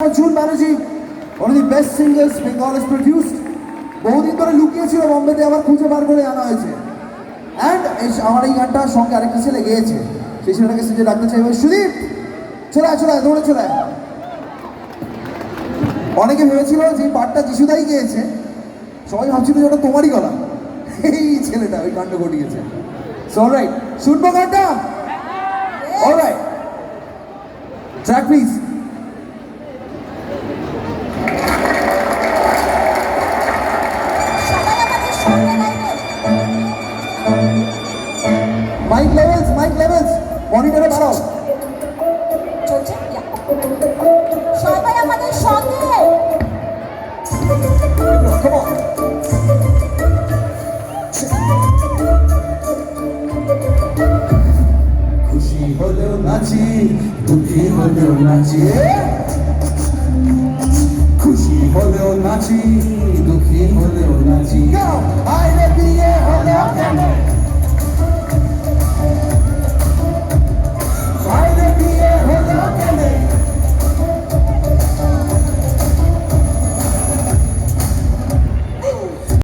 June Banerjee, one of the best singers Bengal has produced. বহুদিন ধরে লুকিয়েছিল বোম্বেতে, আবার খুঁজে বার করে আনা হয়েছে। অ্যান্ড আমার এই গানটার সঙ্গে আরেকটা ছেলে গেয়েছে, সেই ছেলেটাকে স্টেজে ডাকতে চাইবে। সুদীপ, চলে আয়, চলে আয়, দৌড়ে চলে আয়। অনেকে ভেবেছিল যে এই পার্টটা যিশুদাই গেয়েছে, সবাই ভাবছিল যে ওটা তোমারই গলা। এই ছেলেটা ওই কাণ্ড ঘটিয়েছে। সো অলরাইট, শুনবো গানটা? Alright, track please. Mic levels মনিটরে বাড়াও। চলছে সবাই আমাদের সঙ্গে। খুশি হলেও নাচি, দুঃখী হলেও নাচি, খুশি হলেও নাচি, দুঃখী হলেও নাচি।